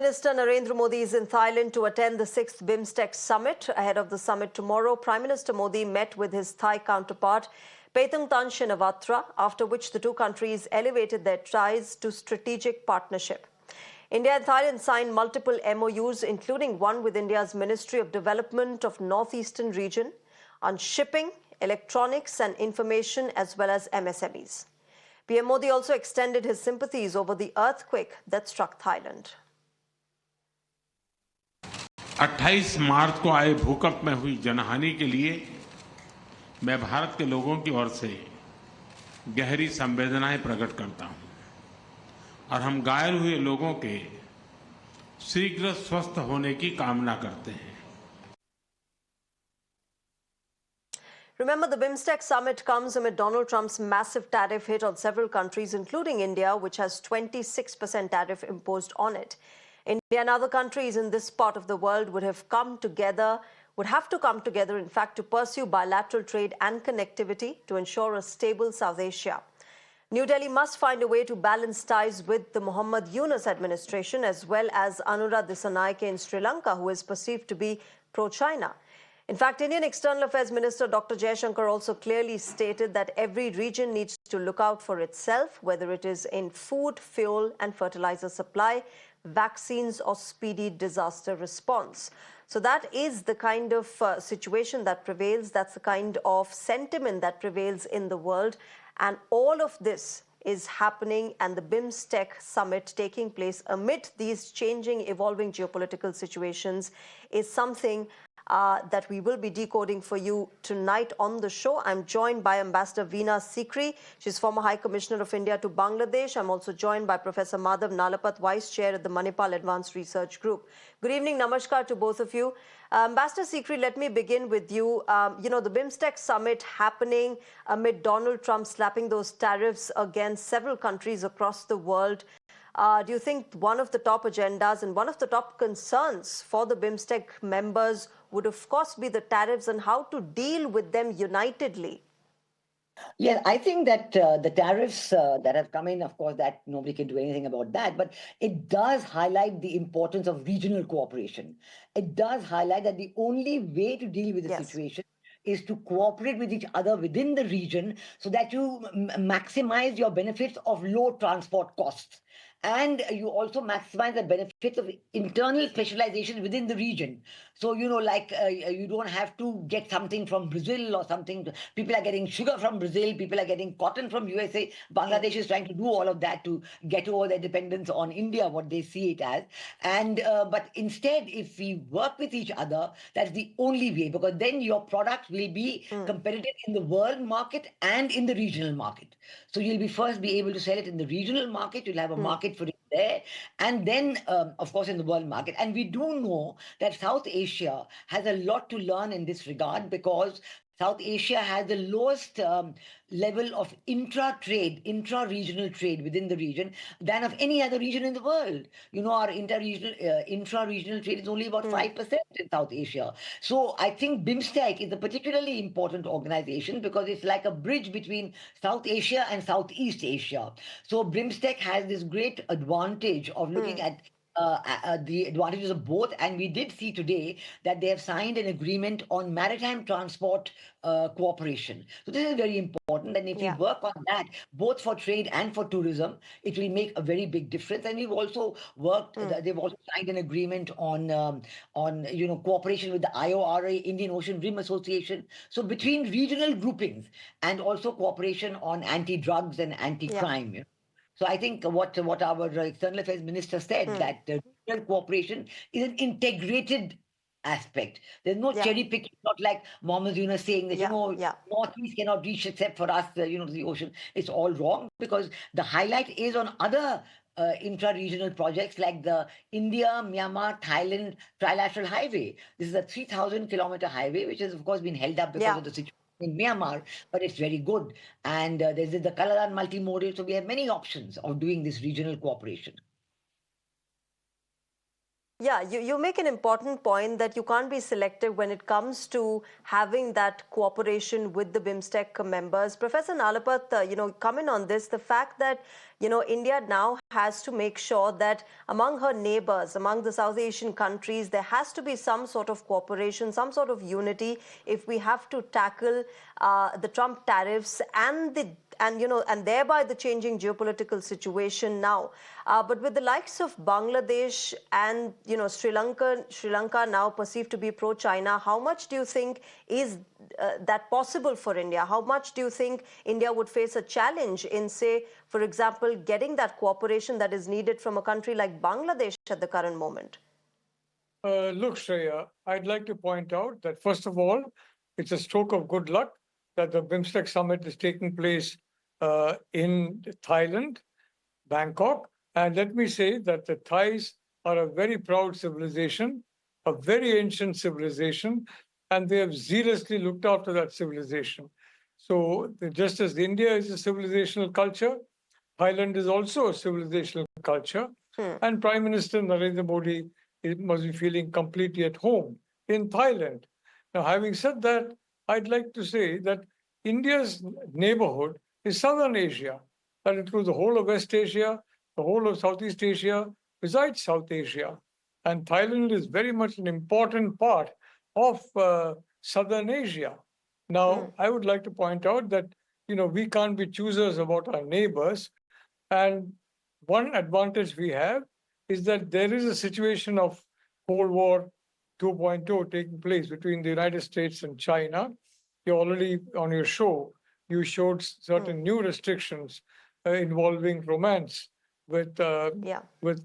Minister Narendra Modi is in Thailand to attend the 6th BIMSTEC Summit. Ahead of the summit tomorrow, Prime Minister Modi met with his Thai counterpart Paetongtarn Shinawatra, after which the two countries elevated their ties to strategic partnership. India and Thailand signed multiple MOUs, including one with India's Ministry of Development of Northeastern Region on shipping, electronics and information, as well as MSMEs. PM Modi also extended his sympathies over the earthquake that struck Thailand. 28 मार्च को आए भूकंप में हुई जनहानि के लिए मैं भारत के लोगों की ओर से गहरी संवेदनाएं प्रकट करता हूं और हम घायल हुए लोगों के शीघ्र स्वस्थ होने की कामना करते हैं. Remember, the BIMSTEC Summit comes amid Donald Trump's massive tariff hit on several countries, including India, which has 26% tariff imposed on it. India and other countries in this part of the world would have to come together, in fact, to pursue bilateral trade and connectivity to ensure a stable South Asia. New Delhi must find a way to balance ties with the Muhammad Yunus administration, as well as Anura Dissanayake in Sri Lanka, who is perceived to be pro-China. In fact, Indian External Affairs Minister Dr. Jaishankar also clearly stated that every region needs to look out for itself, whether it is in food, fuel and fertilizer supply, vaccines or speedy disaster response. So that is the kind of situation that prevails. That's the kind of sentiment that prevails in the world. And all of this is happening, and the BIMSTEC Summit taking place amid these changing, evolving geopolitical situations is something that we will be decoding for you tonight on the show. I'm joined by Ambassador Veena Sikri. She's former High Commissioner of India to Bangladesh. I'm also joined by Professor Madhav Nalapat, Vice Chair at the Manipal Advanced Research Group. Good evening, namaskar to both of you. Ambassador Sikri, let me begin with you. The BIMSTEC Summit happening amid Donald Trump slapping those tariffs against several countries across the world. Do you think one of the top agendas and one of the top concerns for the BIMSTEC members would, of course, be the tariffs and how to deal with them unitedly? Yes, I think that the tariffs that have come in, of course, that nobody can do anything about that, but it does highlight the importance of regional cooperation. It does highlight that the only way to deal with the situation is to cooperate with each other within the region so that you maximize your benefits of low transport costs. And you also maximize the benefits of internal specialization within the region. So, you don't have to get something from Brazil or something. People are getting sugar from Brazil. People are getting cotton from USA. Bangladesh is trying to do all of that to get over their dependence on India, what they see it as. And but instead, if we work with each other, that's the only way, because then your product will be competitive in the world market and in the regional market. So you'll first be able to sell it in the regional market. You'll have a market for it there, and then of course in the world market. And we do know that South Asia has a lot to learn in this regard, because South Asia has the lowest level of intra-regional trade within the region than of any other region in the world. Our intra-regional trade is only about 5% in South Asia. So I think BIMSTEC is a particularly important organization because it's like a bridge between South Asia and Southeast Asia. So BIMSTEC has this great advantage of looking at the advantages of both, and we did see today that they have signed an agreement on maritime transport cooperation. So this is very important, and if we work on that, both for trade and for tourism, it will make a very big difference. And we've also worked; they've also signed an agreement on cooperation with the IORA, Indian Ocean Rim Association. So between regional groupings and also cooperation on anti-drugs and anti-crime. So I think what our External Affairs Minister said, that regional cooperation is an integrated aspect. There's no cherry picking, not like Muhammad Yunus saying that, Northeast cannot reach except for us, the ocean. It's all wrong, because the highlight is on other intra-regional projects like the India-Myanmar-Thailand trilateral highway. This is a 3,000-kilometer highway, which has, of course, been held up because of the situation in Myanmar, but it's very good. And there's the Kaladan multimodal. So we have many options of doing this regional cooperation. Yeah, you make an important point that you can't be selective when it comes to having that cooperation with the BIMSTEC members. Professor Nalapat, come in on this, the fact that, India now has to make sure that among her neighbors, among the South Asian countries, there has to be some sort of cooperation, some sort of unity if we have to tackle the Trump tariffs and thereby the changing geopolitical situation now. But with the likes of Bangladesh and Sri Lanka now perceived to be pro-China, how much do you think is that possible for India? How much do you think India would face a challenge in, say, for example, getting that cooperation that is needed from a country like Bangladesh at the current moment? Look, Shreya, I'd like to point out that, first of all, it's a stroke of good luck that the BIMSTEC Summit is taking place in Thailand, Bangkok. And let me say that the Thais are a very proud civilization, a very ancient civilization, and they have zealously looked after that civilization. So just as India is a civilizational culture, Thailand is also a civilizational culture. And Prime Minister Narendra Modi must be feeling completely at home in Thailand. Now, having said that, I'd like to say that India's neighborhood is Southern Asia. That includes the whole of West Asia, the whole of Southeast Asia, besides South Asia. And Thailand is very much an important part of Southern Asia. Now, I would like to point out that, we can't be choosers about our neighbors. And one advantage we have is that there is a situation of Cold War 2.0 taking place between the United States and China. You already, on your show, you showed certain new restrictions involving romance with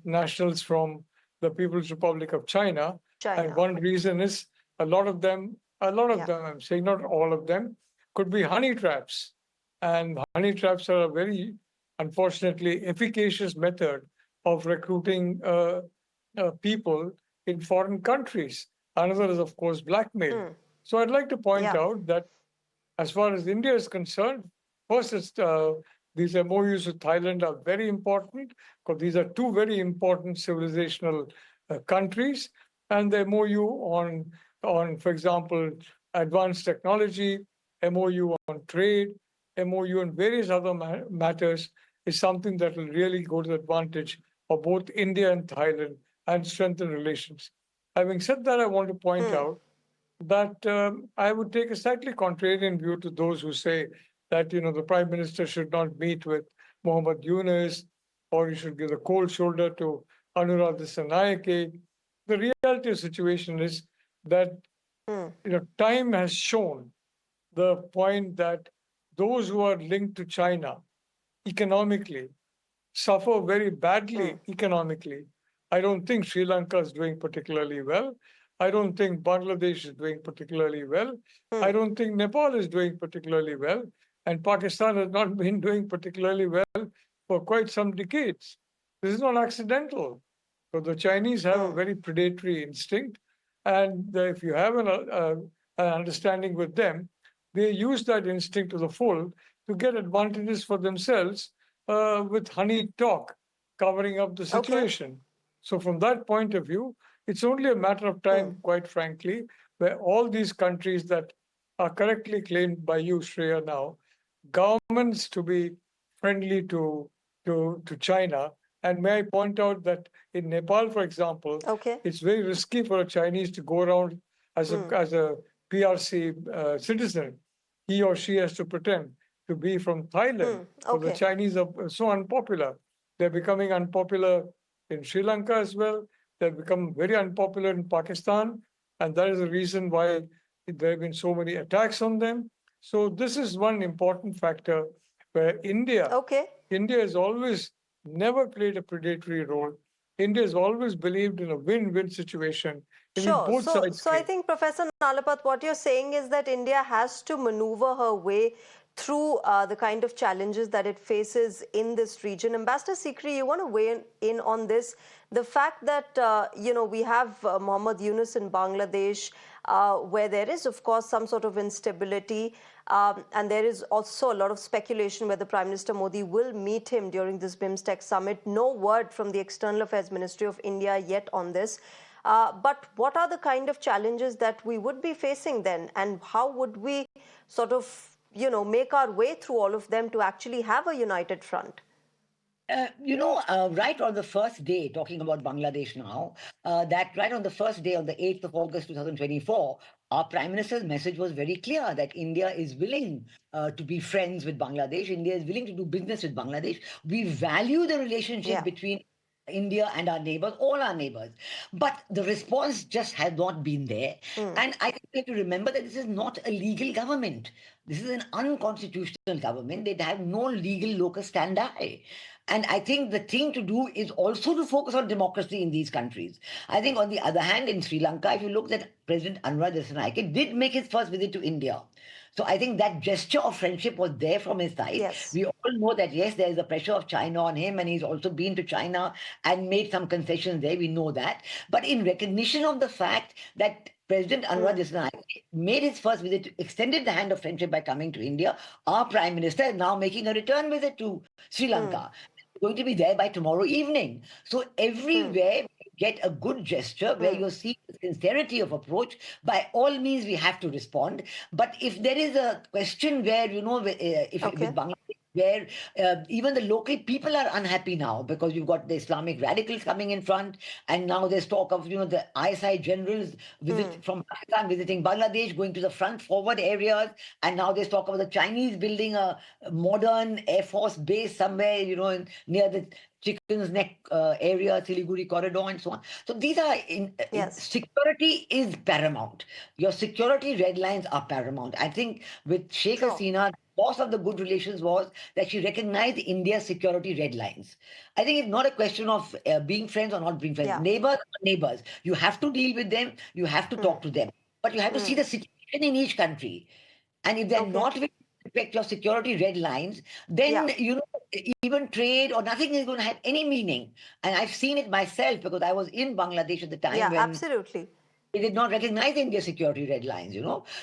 nationals from the People's Republic of China. And one reason is a lot of them, I'm saying not all of them, could be honey traps. And honey traps are a very, unfortunately, efficacious method of recruiting people in foreign countries. Another is, of course, blackmail. So I'd like to point out that as far as India is concerned, first, these MOUs with Thailand are very important because these are two very important civilizational countries. And the MOU on, for example, advanced technology, MOU on trade, MOU on various other matters is something that will really go to the advantage of both India and Thailand and strengthen relations. Having said that, I want to point out that I would take a slightly contrarian view to those who say that, the Prime Minister should not meet with Muhammad Yunus, or he should give the cold shoulder to Anurag Dissanayake. The reality of the situation is that, time has shown the point that those who are linked to China economically suffer very badly economically. I don't think Sri Lanka is doing particularly well. I don't think Bangladesh is doing particularly well. I don't think Nepal is doing particularly well. And Pakistan has not been doing particularly well for quite some decades. This is not accidental. So the Chinese have a very predatory instinct. And if you have an understanding with them, they use that instinct to the full to get advantages for themselves with honey talk, covering up the situation. So from that point of view, it's only a matter of time, quite frankly, where all these countries that are correctly claimed by you, Shreya, now, governments to be friendly to China. And may I point out that in Nepal, for example, it's very risky for a Chinese to go around as a PRC citizen. He or she has to pretend to be from Thailand. So the Chinese are so unpopular. They're becoming unpopular in Sri Lanka as well. They've become very unpopular in Pakistan. And that is the reason why there have been so many attacks on them. So this is one important factor where India has always never played a predatory role. India has always believed in a win-win situation in which both sides. So I think, Professor Nalapat, what you're saying is that India has to maneuver her way through the kind of challenges that it faces in this region. Ambassador Sikri, you want to weigh in on this, The fact that, we have Muhammad Yunus in Bangladesh, where there is, of course, some sort of instability, and there is also a lot of speculation whether Prime Minister Modi will meet him during this BIMSTEC summit. No word from the External Affairs Ministry of India yet on this. But what are the kind of challenges that we would be facing then? And how would we sort of, make our way through all of them to actually have a united front? Right on the first day, talking about Bangladesh now, that right on the first day, on the 8th of August 2024, our Prime Minister's message was very clear that India is willing to be friends with Bangladesh. India is willing to do business with Bangladesh. We value the relationship Yeah. between India and our neighbors, all our neighbors. But the response just has not been there. And I think we have to remember that this is not a legal government. This is an unconstitutional government. They have no legal locus standi. And I think the thing to do is also to focus on democracy in these countries. I think, on the other hand, in Sri Lanka, if you look at President Anwar Dissanayake did make his first visit to India. So I think that gesture of friendship was there from his side. Yes. We all know that, yes, there is a pressure of China on him, and he's also been to China and made some concessions there. We know that. But in recognition of the fact that President Anwar Dissanayake made his first visit, extended the hand of friendship by coming to India, our Prime Minister is now making a return visit to Sri Lanka. Going to be there by tomorrow evening. So everywhere you get a good gesture where you see the sincerity of approach, by all means we have to respond. But if there is a question where, if with Bangladesh, where even the local people are unhappy now because you've got the Islamic radicals coming in front, and now there's talk of the ISI generals from Pakistan visiting Bangladesh, going to the front forward areas, and now there's talk of the Chinese building a modern Air Force base somewhere, near the Chicken's Neck area, Siliguri corridor, and so on. So these are security is paramount. Your security red lines are paramount. I think with Sheikh Hasina, cause of the good relations was that she recognized India's security red lines. I think it's not a question of being friends or not being friends. Yeah. Neighbors are neighbors. You have to deal with them. You have to talk to them. But you have to see the situation in each country. And if they're not willing to respect your security red lines, then, even trade or nothing is going to have any meaning. And I've seen it myself because I was in Bangladesh at the time when absolutely. they did not recognize India's security red lines,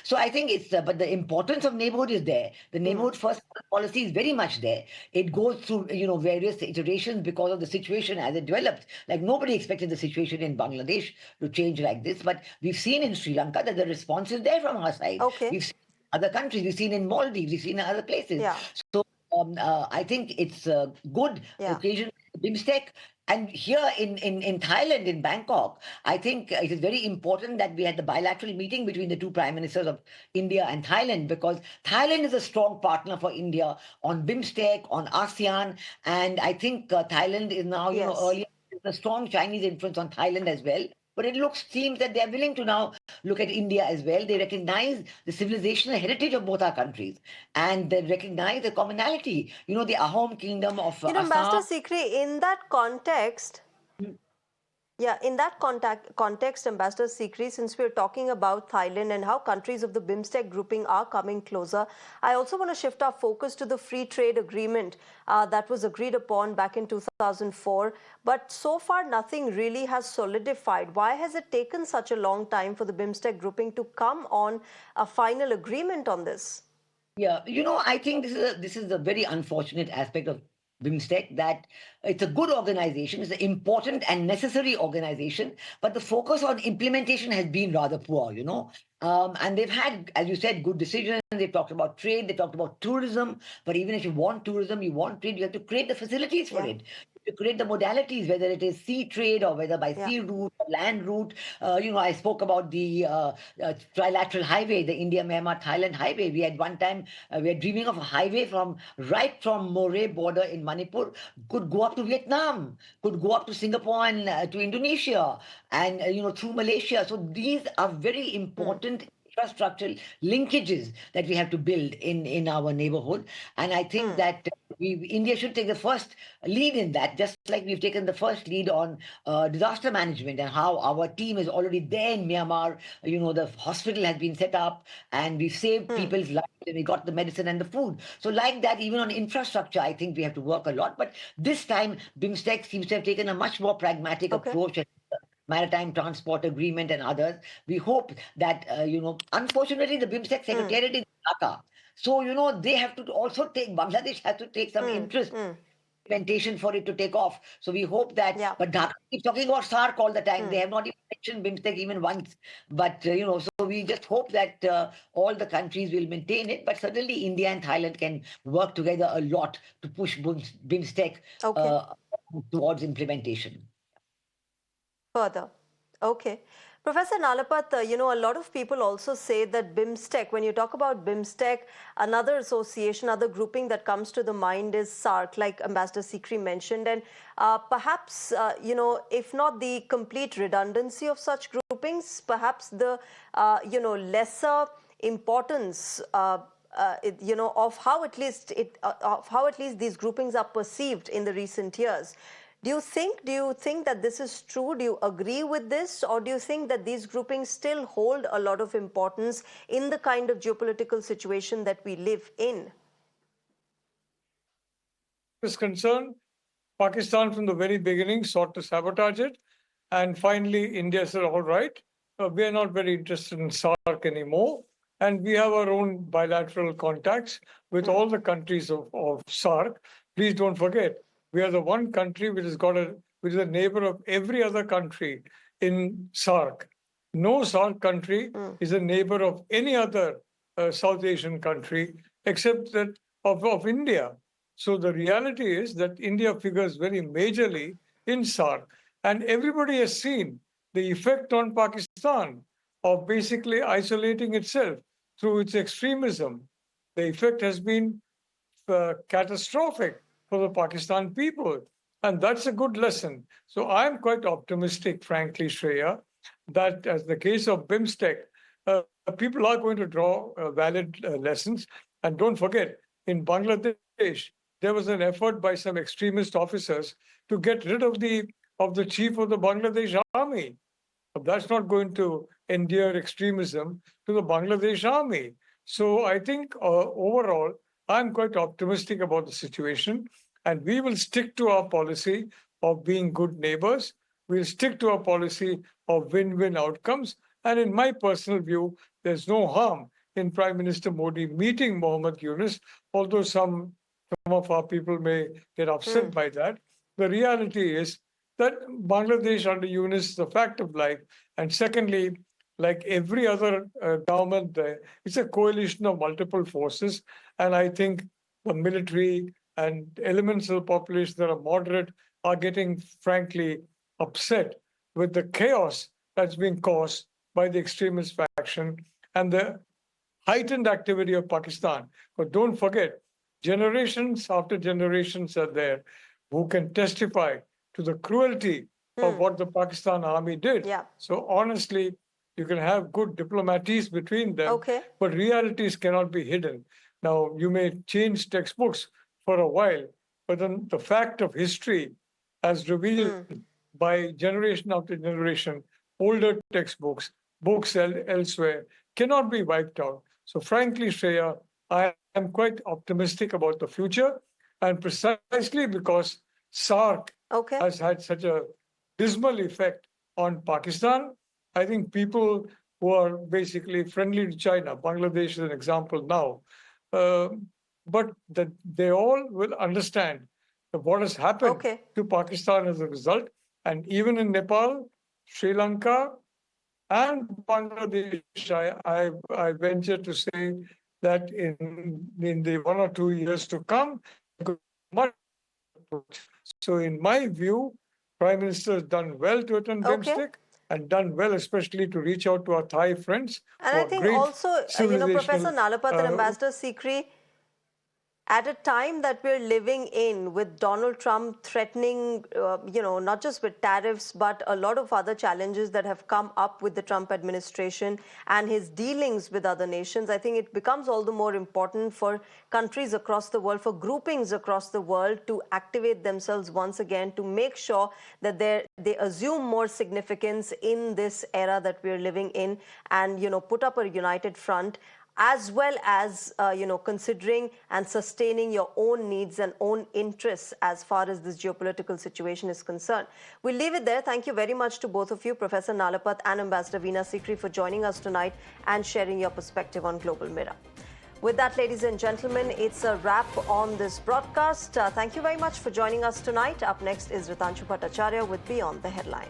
So I think it's, but the importance of neighborhood is there. The neighborhood first policy is very much there. It goes through, various iterations because of the situation as it develops. Like nobody expected the situation in Bangladesh to change like this, but we've seen in Sri Lanka that the response is there from our side. We've seen other countries, we've seen in Maldives, we've seen in other places. So I think it's a good occasion for BIMSTEC. And here in Thailand, in Bangkok, I think it is very important that we had the bilateral meeting between the two prime ministers of India and Thailand, because Thailand is a strong partner for India on BIMSTEC, on ASEAN. And I think Thailand is now, earlier, a strong Chinese influence on Thailand as well. But it seems that they're willing to now look at India as well. They recognize the civilizational heritage of both our countries, and they recognize the commonality. The Ahom kingdom of Assam. Ambassador Sikri, in that context, in that context, Ambassador Sikri, since we're talking about Thailand and how countries of the BIMSTEC grouping are coming closer, I also want to shift our focus to the free trade agreement that was agreed upon back in 2004. But so far, nothing really has solidified. Why has it taken such a long time for the BIMSTEC grouping to come on a final agreement on this? Yeah, I think this is a very unfortunate aspect of BIMSTEC, that it's a good organization, it's an important and necessary organization, but the focus on implementation has been rather poor, And they've had, as you said, good decisions. They've talked about trade, they talked about tourism, but even if you want tourism, you want trade, you have to create the facilities for it. To create the modalities, whether it is sea trade or whether by sea route or land route. I spoke about the trilateral highway, the India-Myanmar-Thailand highway. We had one time, we were dreaming of a highway right from Moreh border in Manipur, could go up to Vietnam, could go up to Singapore and to Indonesia, and through Malaysia. So these are very important infrastructural linkages that we have to build in our neighborhood. And I think that India should take the first lead in that, just like we've taken the first lead on disaster management and how our team is already there in Myanmar. You know, the hospital has been set up and we've saved people's lives and we got the medicine and the food. So like that, even on infrastructure, I think we have to work a lot. But this time, BIMSTEC seems to have taken a much more pragmatic approach. Maritime Transport Agreement and others. We hope that, unfortunately, the BIMSTEC Secretariat is Dhaka. So, they have to also take, Bangladesh has to take some interest implementation for it to take off. So we hope that, but Dhaka keeps talking about SAARC all the time. They have not even mentioned BIMSTEC even once. But, so we just hope that all the countries will maintain it. But certainly India and Thailand can work together a lot to push BIMSTEC towards implementation. Further. Okay. Professor Nalapat, a lot of people also say that BIMSTEC, when you talk about BIMSTEC, another association, other grouping that comes to the mind is SAARC, like Ambassador Sikri mentioned. And perhaps, if not the complete redundancy of such groupings, perhaps the, lesser importance of how at least these groupings are perceived in the recent years. Do you think that this is true? Do you agree with this? Or do you think that these groupings still hold a lot of importance in the kind of geopolitical situation that we live in? Is concerned, Pakistan from the very beginning sought to sabotage it. And finally, India said, all right, we are not very interested in SAARC anymore. And we have our own bilateral contacts with all the countries of SAARC. Please don't forget, we are the one country which is a neighbor of every other country in SAARC. No SAARC country is a neighbor of any other South Asian country except that of India. So the reality is that India figures very majorly in SAARC. And everybody has seen the effect on Pakistan of basically isolating itself through its extremism. The effect has been catastrophic for the Pakistan people. And that's a good lesson. So I'm quite optimistic, frankly, Shreya, that as the case of BIMSTEC, people are going to draw valid lessons. And don't forget, in Bangladesh, there was an effort by some extremist officers to get rid of the chief of the Bangladesh army. That's not going to endear extremism to the Bangladesh army. So I think overall, I'm quite optimistic about the situation, and we will stick to our policy of being good neighbors. We'll stick to our policy of win-win outcomes. And in my personal view, there's no harm in Prime Minister Modi meeting Muhammad Yunus, although some of our people may get upset by that. The reality is that Bangladesh under Yunus is a fact of life. And secondly, like every other government there, it's a coalition of multiple forces. And I think the military and elements of the population that are moderate are getting, frankly, upset with the chaos that's being caused by the extremist faction and the heightened activity of Pakistan. But don't forget, generations after generations are there who can testify to the cruelty of what the Pakistan army did. Yeah. So honestly, you can have good diplomacies between them, but realities cannot be hidden. Now, you may change textbooks for a while, but then the fact of history, as revealed by generation after generation, older textbooks, books elsewhere, cannot be wiped out. So frankly, Shreya, I am quite optimistic about the future, and precisely because SAARC has had such a dismal effect on Pakistan, I think people who are basically friendly to China, Bangladesh is an example now, but that they all will understand what has happened to Pakistan as a result. And even in Nepal, Sri Lanka, and Bangladesh, I venture to say that in the 1 or 2 years to come, much. So in my view, Prime Minister has done well to attend BIMSTEC and done well especially to reach out to our Thai friends. And I think also, Professor Nalapat and Ambassador Sikri, at a time that we're living in with Donald Trump threatening, not just with tariffs, but a lot of other challenges that have come up with the Trump administration and his dealings with other nations, I think it becomes all the more important for countries across the world, for groupings across the world to activate themselves once again to make sure that they assume more significance in this era that we're living in and, put up a united front, as well as, considering and sustaining your own needs and own interests as far as this geopolitical situation is concerned. We'll leave it there. Thank you very much to both of you, Professor Nalapat and Ambassador Veena Sikri, for joining us tonight and sharing your perspective on Global Mirror. With that, ladies and gentlemen, it's a wrap on this broadcast. Thank you very much for joining us tonight. Up next is Ritanshu Bhattacharya with Beyond the Headline.